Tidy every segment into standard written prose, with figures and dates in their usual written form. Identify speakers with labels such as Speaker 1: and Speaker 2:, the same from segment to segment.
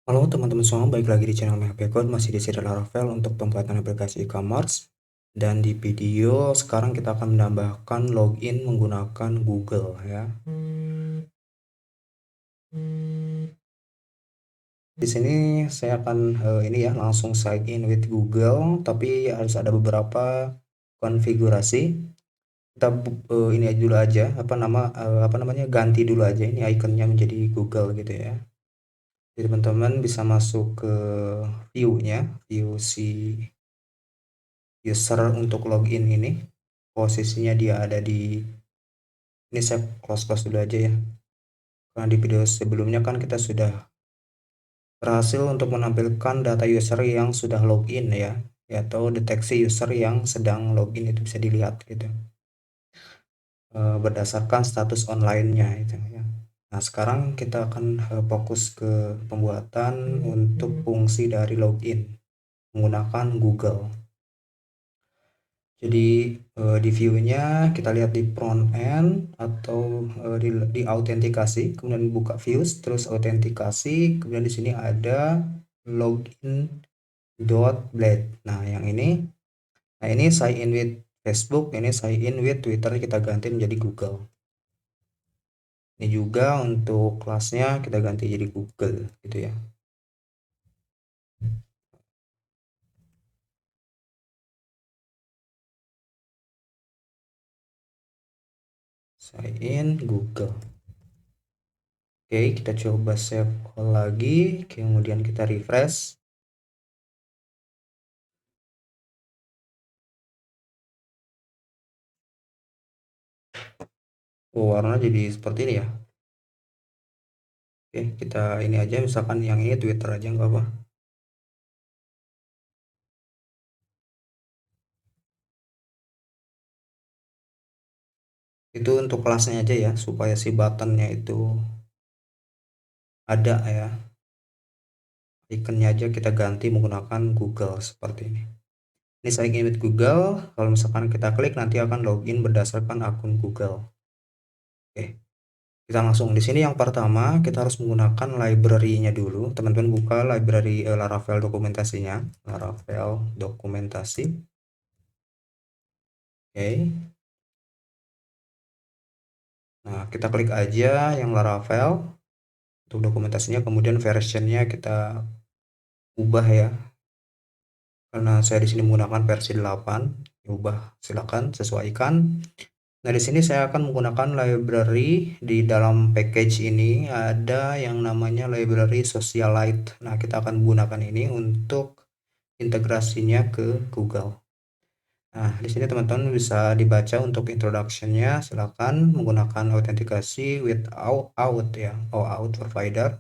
Speaker 1: Halo teman-teman semua, baik lagi di channel MHP Code, masih di serial Laravel untuk pembuatan aplikasi e-commerce. Dan di video sekarang kita akan menambahkan login menggunakan Google ya. Di sini saya akan ini ya langsung sign in with Google, tapi harus ada beberapa konfigurasi. Kita ini dulu aja apa namanya ganti dulu aja ini ikonnya menjadi Google gitu ya. Jadi teman-teman bisa masuk ke view si user untuk login ini. Posisinya dia ada di ini, saya close dulu aja ya, karena di video sebelumnya kan kita sudah berhasil untuk menampilkan data user yang sudah login ya, atau deteksi user yang sedang login itu bisa dilihat gitu, berdasarkan status online-nya itu ya. Nah sekarang kita akan fokus ke pembuatan untuk fungsi dari login menggunakan Google. Jadi di view-nya kita lihat di front end atau di autentikasi, kemudian buka views, terus autentikasi, kemudian di sini ada login.blade. Nah, ini sign in with Facebook, ini sign in with Twitter, kita ganti menjadi Google. Ini juga untuk kelasnya kita ganti jadi Google gitu ya. Sign in Google. Oke, kita coba save lagi, kemudian kita refresh. Oh, warna jadi seperti ini ya. Oke, kita ini aja, misalkan yang ini Twitter aja nggak apa. Itu untuk kelasnya aja ya, supaya si buttonnya itu ada ya. Ikonnya aja kita ganti menggunakan Google seperti ini. Ini saya ingin with Google. Kalau misalkan kita klik nanti akan login berdasarkan akun Google. Oke, kita langsung di sini. Yang pertama kita harus menggunakan library-nya dulu. Teman-teman buka library Laravel dokumentasinya, Laravel dokumentasi. Oke. Nah, kita klik aja yang Laravel untuk dokumentasinya, kemudian versionnya kita ubah ya. Karena saya di sini menggunakan versi 8, ubah silakan sesuaikan. Nah, di sini saya akan menggunakan library. Di dalam package ini ada yang namanya library Socialite. Nah, kita akan menggunakan ini untuk integrasinya ke Google. Nah, di sini teman-teman bisa dibaca untuk introduction-nya, silakan menggunakan autentikasi with out ya, out provider.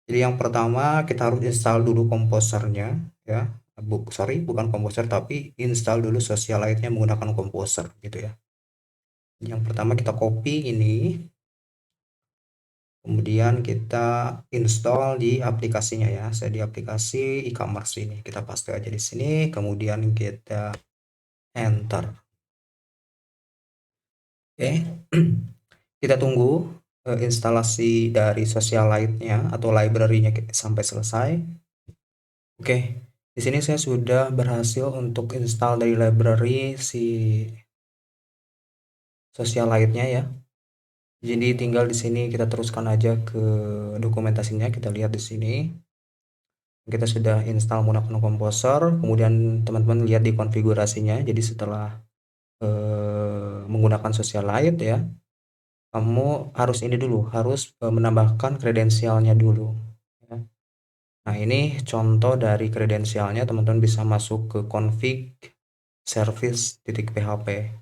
Speaker 1: Jadi yang pertama kita harus install dulu komposernya ya. Bukan komposer, tapi install dulu Socialite-nya menggunakan komposer gitu ya. Yang pertama kita copy ini, kemudian kita install di aplikasinya ya. Saya di aplikasi e-commerce ini, kita paste aja di sini, kemudian kita enter. Oke. Kita tunggu instalasi dari Socialite-nya atau library-nya sampai selesai. Oke, di sini saya sudah berhasil untuk install dari library si Socialite-nya ya. Jadi tinggal di sini kita teruskan aja ke dokumentasinya, kita lihat di sini. Kita sudah install menggunakan Composer, kemudian teman-teman lihat di konfigurasinya. Jadi setelah menggunakan Socialite ya, kamu harus ini dulu, harus menambahkan kredensialnya dulu ya. Nah, ini contoh dari kredensialnya, teman-teman bisa masuk ke config service.php.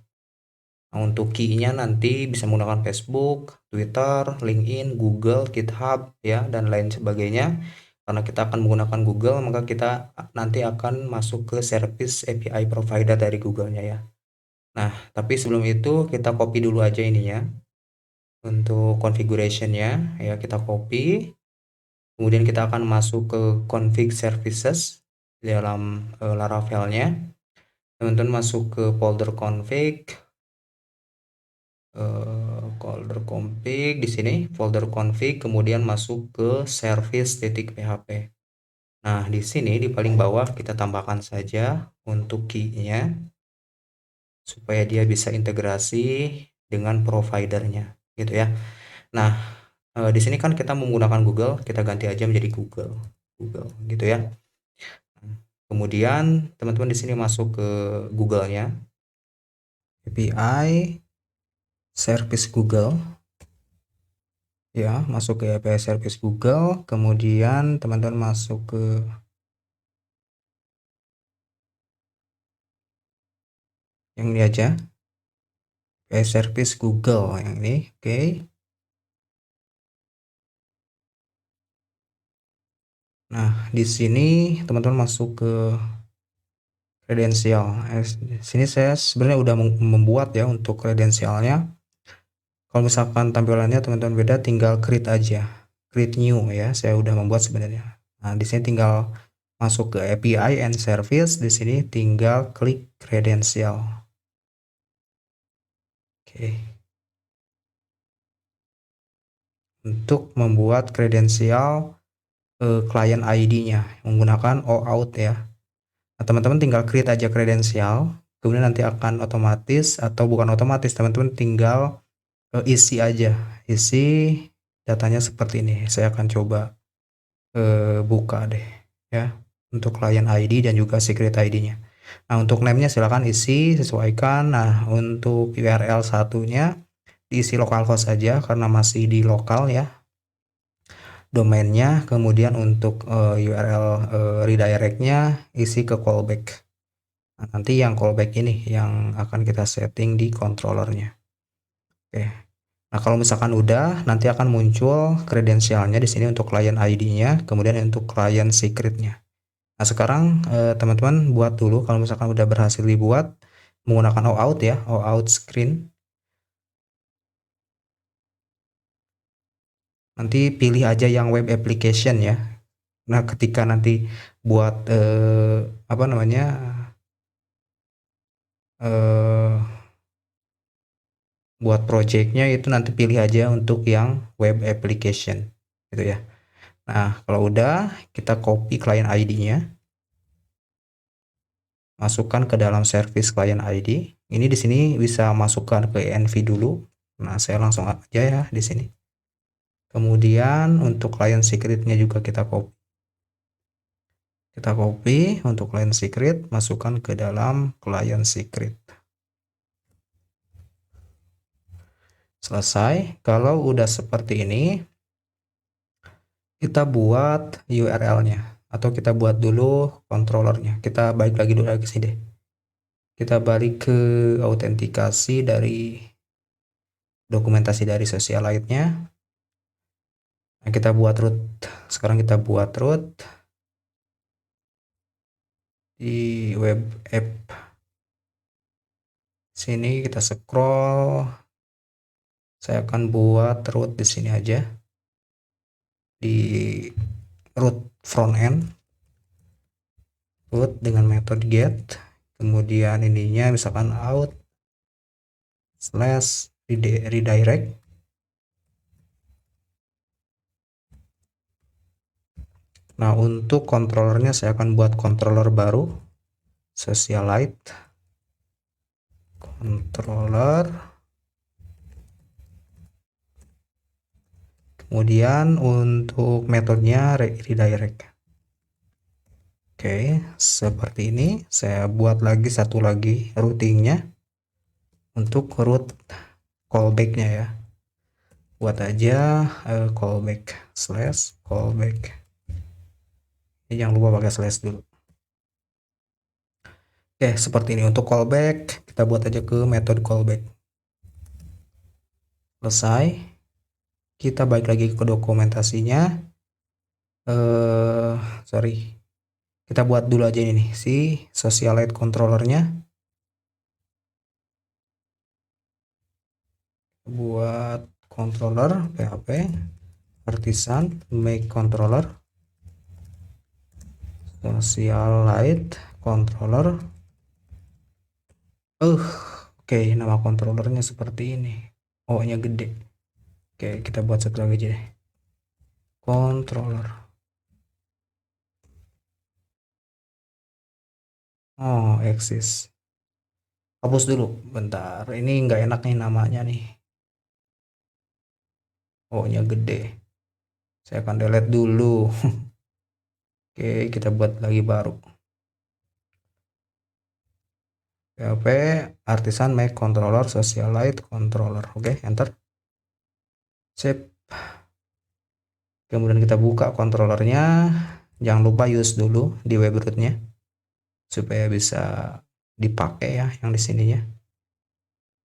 Speaker 1: Nah, untuk key-nya nanti bisa menggunakan Facebook, Twitter, LinkedIn, Google, GitHub ya, dan lain sebagainya. Karena kita akan menggunakan Google, maka kita nanti akan masuk ke service API provider dari Google-nya ya. Nah, tapi sebelum itu kita copy dulu aja ininya. Untuk configuration-nya ya, kita copy. Kemudian kita akan masuk ke config services di dalam Laravel-nya. Teman-teman masuk ke folder config, folder config di sini, folder config, kemudian masuk ke service.php. Nah, di sini di paling bawah kita tambahkan saja untuk key-nya supaya dia bisa integrasi dengan providernya, gitu ya. Nah, di sini kan kita menggunakan Google, kita ganti aja menjadi Google, gitu ya. Kemudian teman-teman di sini masuk ke Google-nya, API service Google, ya, masuk ke API service Google, kemudian teman-teman masuk ke yang ini aja, API service Google yang ini, oke. Nah, di sini teman-teman masuk ke kredensial. Di sini saya sebenarnya udah membuat ya untuk kredensialnya. Kalau misalkan tampilannya teman-teman beda, tinggal create aja, create new ya. Saya udah membuat sebenarnya. Nah, di sini tinggal masuk ke API and service. Di sini tinggal klik kredensial. Oke. Untuk membuat kredensial client ID-nya menggunakan OAuth ya. Nah, teman-teman tinggal create aja kredensial, kemudian nanti akan otomatis atau bukan otomatis, teman-teman tinggal isi aja, isi datanya seperti ini. Saya akan coba buka deh ya untuk client ID dan juga secret ID-nya. Nah, untuk name-nya silakan isi, sesuaikan. Nah, untuk URL satunya diisi localhost saja karena masih di lokal ya domainnya. Kemudian untuk URL redirectnya isi ke callback. Nah, nanti yang callback ini yang akan kita setting di controllernya. Oke. Nah, kalau misalkan udah, nanti akan muncul kredensialnya di sini untuk client ID-nya, kemudian untuk client secret-nya. Nah, sekarang teman-teman buat dulu kalau misalkan udah berhasil dibuat menggunakan OAuth ya, OAuth screen. Nanti pilih aja yang web application ya. Nah, ketika nanti buat apa namanya buat projectnya itu nanti pilih aja untuk yang web application gitu ya. Nah, kalau udah kita copy client ID-nya, masukkan ke dalam service client ID. Ini di sini bisa masukkan ke env dulu. Nah, saya langsung aja ya di sini. Kemudian untuk client secret-nya juga kita copy. Kita copy untuk client secret, masukkan ke dalam client secret. Selesai. Kalau udah seperti ini, kita buat URL-nya atau kita buat dulu controllernya. Kita balik lagi dulu ke sini deh. Kita balik ke autentikasi dari dokumentasi dari Socialite-nya. Nah, kita buat root. Sekarang kita buat root di web app. Sini kita scroll. Saya akan buat root di sini aja. Di root front end. Root dengan metode get. Kemudian ininya misalkan out slash redirect. Nah, untuk controllernya saya akan buat controller baru, Socialite controller. Kemudian untuk metodenya redirect. Oke, seperti ini. Saya buat lagi satu lagi routingnya untuk root callbacknya ya. Buat aja callback slash callback. Ini jangan lupa pakai slash dulu. Oke, seperti ini untuk callback. Kita buat aja ke metode callback. Selesai. Kita balik lagi ke dokumentasinya. Sorry. Kita buat dulu aja ini nih, si Socialite controllernya. Buat controller PHP artisan make controller Socialite controller. Oke, nama controllernya seperti ini. O-nya gede. Oke, kita buat satu lagi aja deh. Controller. Oh, exist. Hapus dulu, bentar. Ini nggak enak nih namanya nih. O-nya gede. Saya akan delete dulu. Oke, kita buat lagi baru. PHP Artisan Make Controller Socialite Controller. Oke, enter. Save. Kemudian kita buka controllernya. Jangan lupa use dulu di web rootnya supaya bisa dipakai ya yang di sininya.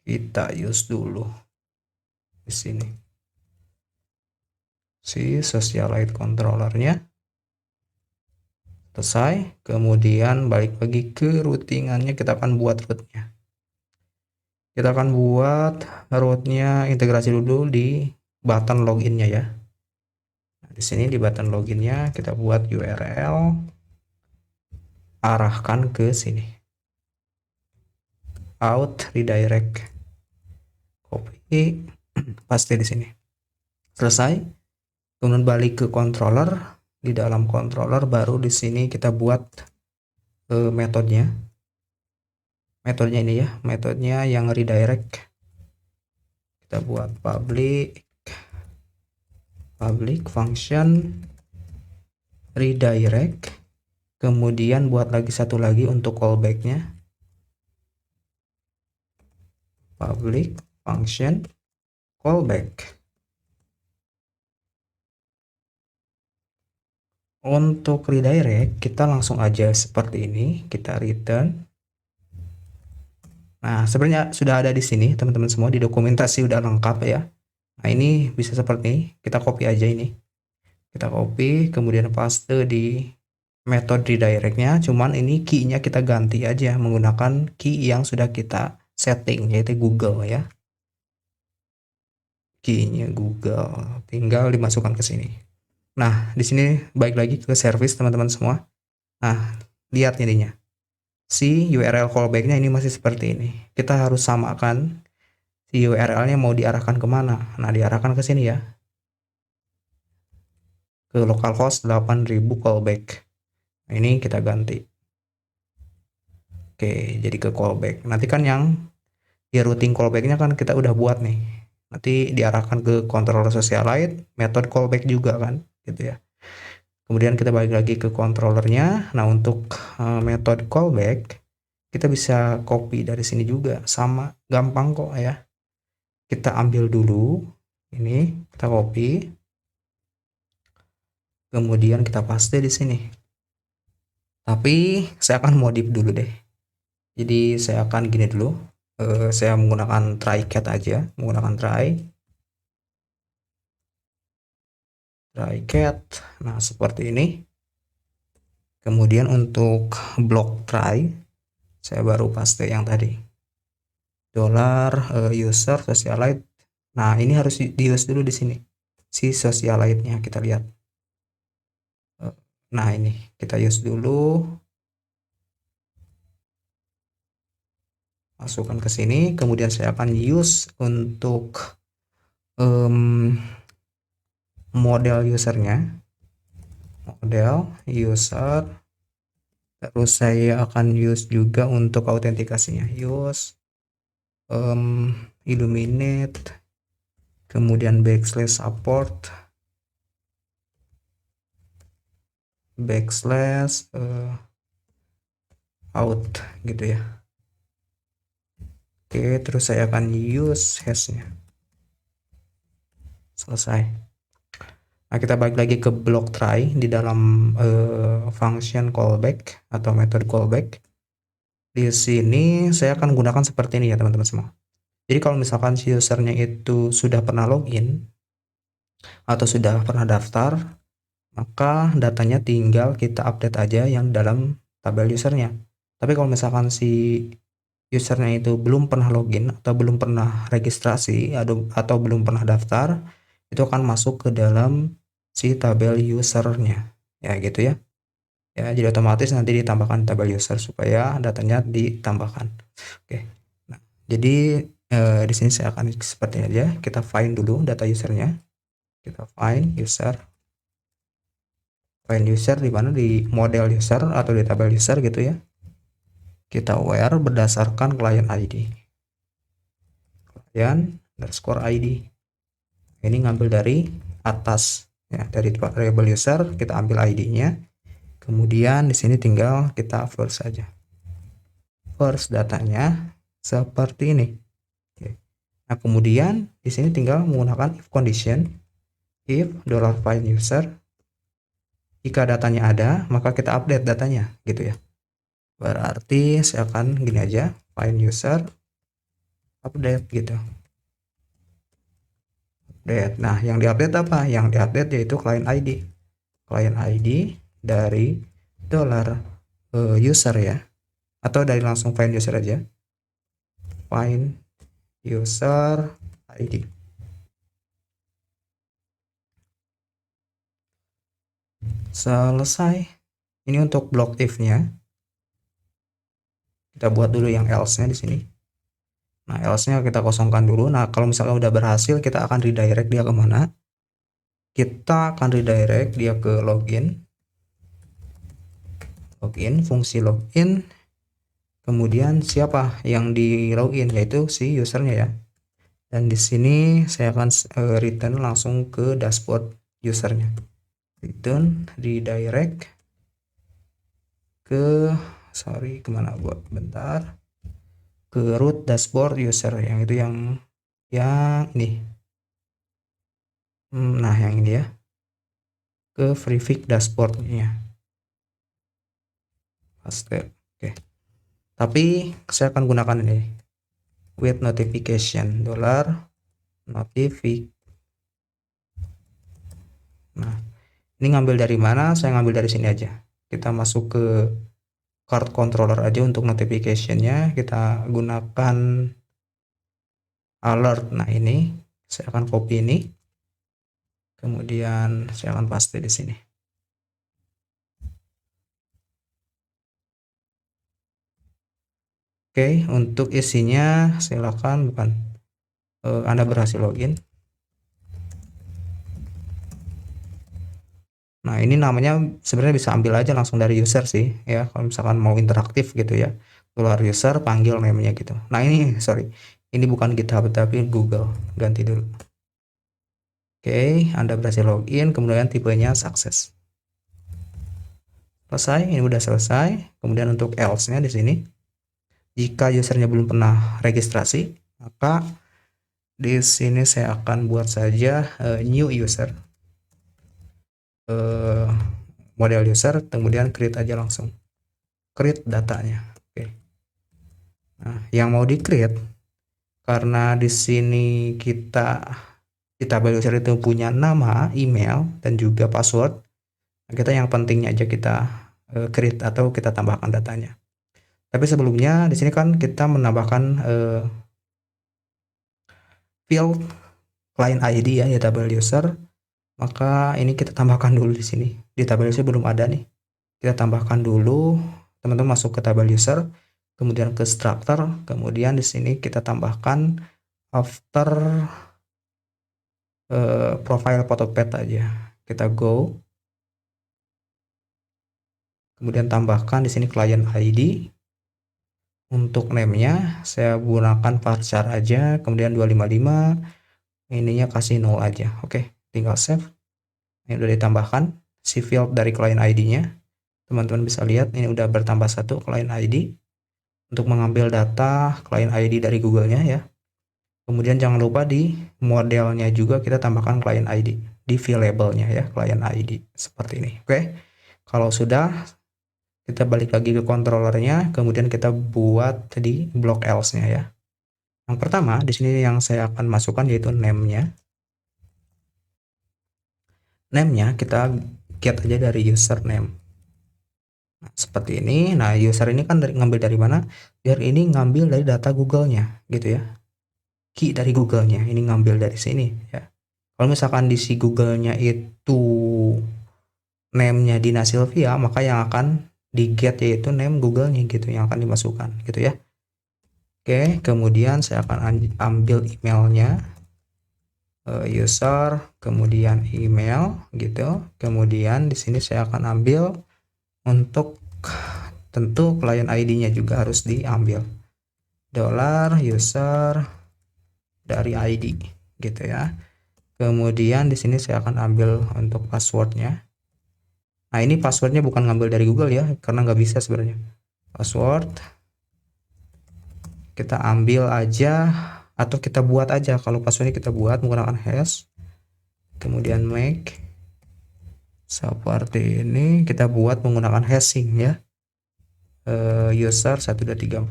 Speaker 1: Kita use dulu di sini. Si Socialite controllernya selesai. Kemudian balik lagi ke routingannya, kita akan buat rootnya. Kita akan buat rootnya integrasi dulu di button loginnya ya. Nah, di sini di button loginnya kita buat URL, arahkan ke sini. Out redirect, copy, paste di sini. Selesai. Kemudian balik ke controller. Di dalam controller baru di sini kita buat metodenya. Metodenya ini ya, metodenya yang redirect. Kita buat public function redirect. Kemudian buat lagi satu lagi untuk callbacknya, public function callback. Untuk redirect kita langsung aja seperti ini, kita return. Nah, sebenarnya sudah ada di sini teman-teman semua, di dokumentasi udah lengkap ya. Nah, ini bisa seperti ini, kita copy aja ini. Kita copy, kemudian paste di metode redirectnya, cuman ini key-nya kita ganti aja menggunakan key yang sudah kita setting, yaitu Google ya. Key-nya Google, tinggal dimasukkan ke sini. Nah, di sini balik lagi ke service teman-teman semua. Nah, lihat ininya. Si URL callback-nya ini masih seperti ini. Kita harus samakan si URL-nya mau diarahkan kemana. Nah, diarahkan ke sini ya. Ke localhost 8000 callback. Nah, ini kita ganti. Oke, jadi ke callback. Nanti kan yang di routing callback-nya kan kita udah buat nih. Nanti diarahkan ke controller Socialite, method callback juga kan, gitu ya. Kemudian kita balik lagi ke controllernya. Nah, untuk method callback kita bisa copy dari sini juga, sama gampang kok ya. Kita ambil dulu ini, kita copy, kemudian kita paste di sini. Tapi saya akan modif dulu deh. Jadi saya akan gini dulu. Saya menggunakan try cat aja, menggunakan try cat. Nah, seperti ini. Kemudian untuk block try saya baru paste yang tadi, $user Socialite. Nah, ini harus di use dulu di sini si Socialite-nya, kita lihat. Nah, ini kita use dulu, masukkan ke sini. Kemudian saya akan use untuk model usernya, model user. Terus saya akan use juga untuk autentikasinya, use illuminate, kemudian /support /out gitu ya. Oke, terus saya akan use hashnya. Selesai. Nah, kita balik lagi ke block try di dalam function callback atau metode callback. Di sini saya akan gunakan seperti ini ya teman-teman semua. Jadi kalau misalkan si usernya itu sudah pernah login atau sudah pernah daftar, maka datanya tinggal kita update aja yang dalam tabel usernya. Tapi kalau misalkan si usernya itu belum pernah login atau belum pernah registrasi atau belum pernah daftar, itu akan masuk ke dalam si tabel usernya ya, gitu ya. Ya, jadi otomatis nanti ditambahkan tabel user supaya datanya ditambahkan. Oke. Nah, jadi Di sini saya akan seperti aja, kita find dulu data usernya. Kita find user di mana, di model user atau di tabel user gitu ya. Kita where berdasarkan client ID, client underscore ID. Ini ngambil dari atas ya, dari variable user kita ambil ID-nya. Kemudian di sini tinggal kita first saja. First datanya seperti ini. Oke. Nah, kemudian di sini tinggal menggunakan if condition, if $find user. Jika datanya ada, maka kita update datanya gitu ya. Berarti saya akan gini aja, find user update gitu. Update. Nah, yang diupdate apa? Yang diupdate yaitu client ID. Client ID dari $user ya. Atau dari langsung find user aja. Find user ID. Selesai. Ini untuk block if-nya. Kita buat dulu yang else-nya di sini. Nah, else-nya kita kosongkan dulu. Nah, kalau misalnya udah berhasil, kita akan redirect dia kemana? Kita akan redirect dia ke login. Login, fungsi login. Kemudian siapa yang di login, yaitu si usernya ya. Dan di sini saya akan return langsung ke dashboard usernya. Return redirect ke kemana buat bentar, ke root dashboard user yang itu yang ini. Nah, yang ini ya, ke prefix dashboardnya. Paste. Oke. Tapi saya akan gunakan ini with notification $notific. Nah, ini ngambil dari mana? Saya ngambil dari sini aja. Kita masuk ke card controller aja untuk notificationnya. Kita gunakan alert. Nah, ini saya akan copy ini. Kemudian saya akan paste di sini. Oke, untuk isinya silakan Anda berhasil login. Nah, ini namanya sebenarnya bisa ambil aja langsung dari user sih ya, kalau misalkan mau interaktif gitu ya. Keluar user, panggil namanya gitu. Nah, ini ini bukan GitHub tapi Google. Ganti dulu. Oke, Anda berhasil login, kemudian tipenya sukses. Selesai, ini udah selesai. Kemudian untuk else-nya di sini, jika usernya belum pernah registrasi, maka di sini saya akan buat saja new user, model user, kemudian create aja langsung, create datanya. Oke. Nah, yang mau di create, karena di sini kita di tabel user itu punya nama, email, dan juga password. Kita yang pentingnya aja kita create atau kita tambahkan datanya. Tapi sebelumnya di sini kan kita menambahkan field client ID ya di tabel user. Maka ini kita tambahkan dulu di sini. Di tabel user belum ada nih. Kita tambahkan dulu. Teman-teman masuk ke tabel user, kemudian ke structure, kemudian di sini kita tambahkan after profile photo pet aja. Kita go. Kemudian tambahkan di sini client ID. Untuk name-nya saya gunakan varchar aja, kemudian 255. Ininya kasih 0 aja. Oke, tinggal save. Ini udah ditambahkan si field dari client ID-nya. Teman-teman bisa lihat ini udah bertambah satu client ID untuk mengambil data client ID dari Google-nya ya. Kemudian jangan lupa di modelnya juga kita tambahkan client ID di field label-nya ya, client ID seperti ini. Oke. Kalau sudah, kita balik lagi ke controllernya, kemudian kita buat di block else-nya ya. Yang pertama di sini yang saya akan masukkan yaitu name-nya. Name-nya kita get aja dari username. Nah, seperti ini. Nah, user ini kan ngambil dari mana? Biar ini ngambil dari data Google-nya gitu ya. Key dari Google-nya ini ngambil dari sini ya. Kalau misalkan di si Google-nya itu name-nya Dina Silvia, maka yang akan di get yaitu name Google-nya gitu yang akan dimasukkan gitu ya. Oke, kemudian saya akan ambil emailnya, user, kemudian email gitu. Kemudian di sini saya akan ambil untuk tentu client ID-nya juga harus diambil. $user dari ID gitu ya. Kemudian di sini saya akan ambil untuk passwordnya. Nah, ini passwordnya bukan ngambil dari Google ya, karena nggak bisa sebenarnya. Password kita ambil aja atau kita buat aja. Kalau passwordnya kita buat menggunakan hash, kemudian make seperti ini, kita buat menggunakan hashing ya, user 12345.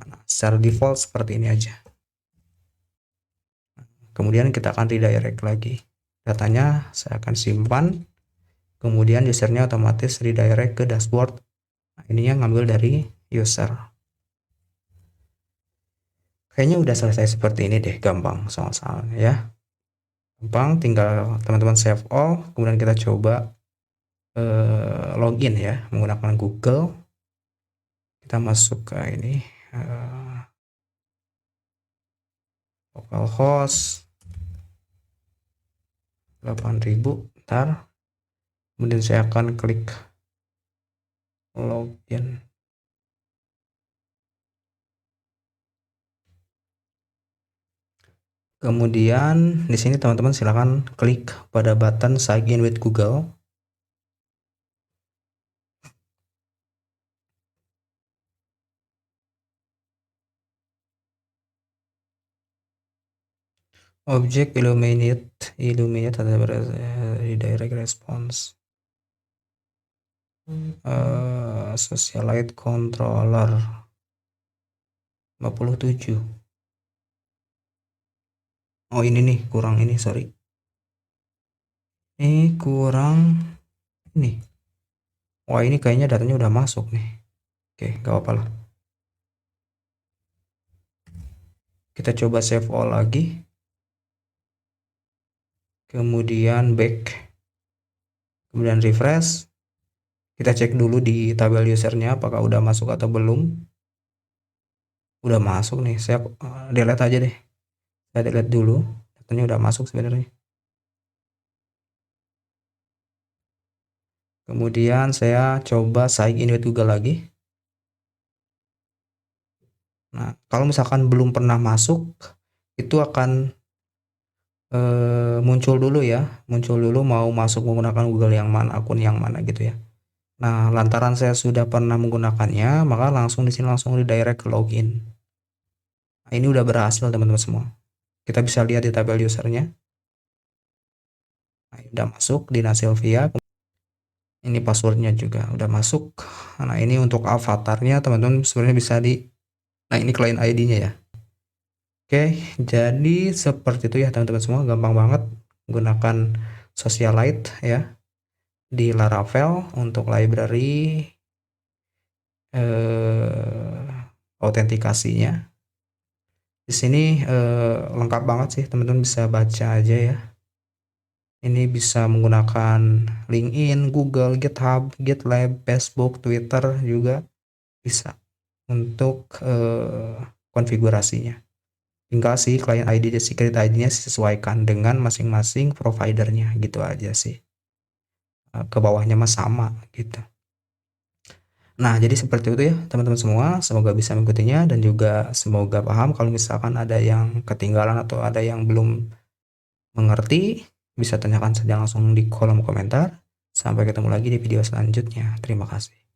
Speaker 1: Nah, secara default seperti ini aja. Kemudian kita akan redirect lagi datanya, saya akan simpan, kemudian usernya otomatis redirect ke dashboard. Nah, ini yang ngambil dari user. Kayaknya udah selesai seperti ini deh, gampang soal-soalnya ya. Gampang, tinggal teman-teman save all, kemudian kita coba login ya menggunakan Google. Kita masuk ke ini, localhost 8000, ntar kemudian saya akan klik login. Kemudian di sini teman-teman silakan klik pada button sign in with Google. Object illuminate atau redirect response. Socialite controller 57. Oh, ini nih kurang ini, sorry. Ini kurang ini. Wah, ini kayaknya datanya udah masuk nih. Oke, gak apa-apa lah. Kita coba save all lagi. Kemudian back. Kemudian refresh. Kita cek dulu di tabel usernya apakah udah masuk atau belum. Udah masuk nih. Saya delete aja deh. Saya delete dulu. Datanya udah masuk sebenarnya. Kemudian saya coba sign in with Google lagi. Nah, kalau misalkan belum pernah masuk, itu akan muncul dulu ya. Muncul dulu mau masuk menggunakan Google yang mana, akun yang mana gitu ya. Nah, lantaran saya sudah pernah menggunakannya, maka langsung di sini langsung redirect ke login. Nah, ini udah berhasil teman-teman semua. Kita bisa lihat di tabel usernya. Nah, udah masuk di Sylvia. Ini passwordnya juga udah masuk. Nah, ini untuk avatarnya teman-teman sebenarnya bisa nah, ini client ID-nya ya. Oke, jadi seperti itu ya teman-teman semua, gampang banget menggunakan Socialite ya di Laravel untuk library autentikasinya. Di sini lengkap banget sih, teman-teman bisa baca aja ya. Ini bisa menggunakan LinkedIn, Google, GitHub, GitLab, Facebook, Twitter juga bisa untuk konfigurasinya. Tinggal sih client ID dan secret ID-nya sesuaikan dengan masing-masing providernya gitu aja sih. Ke bawahnya mah sama gitu. Nah, jadi seperti itu ya teman-teman semua. Semoga bisa mengikutinya dan juga semoga paham. Kalau misalkan ada yang ketinggalan atau ada yang belum mengerti, bisa tanyakan saja langsung di kolom komentar. Sampai ketemu lagi di video selanjutnya. Terima kasih.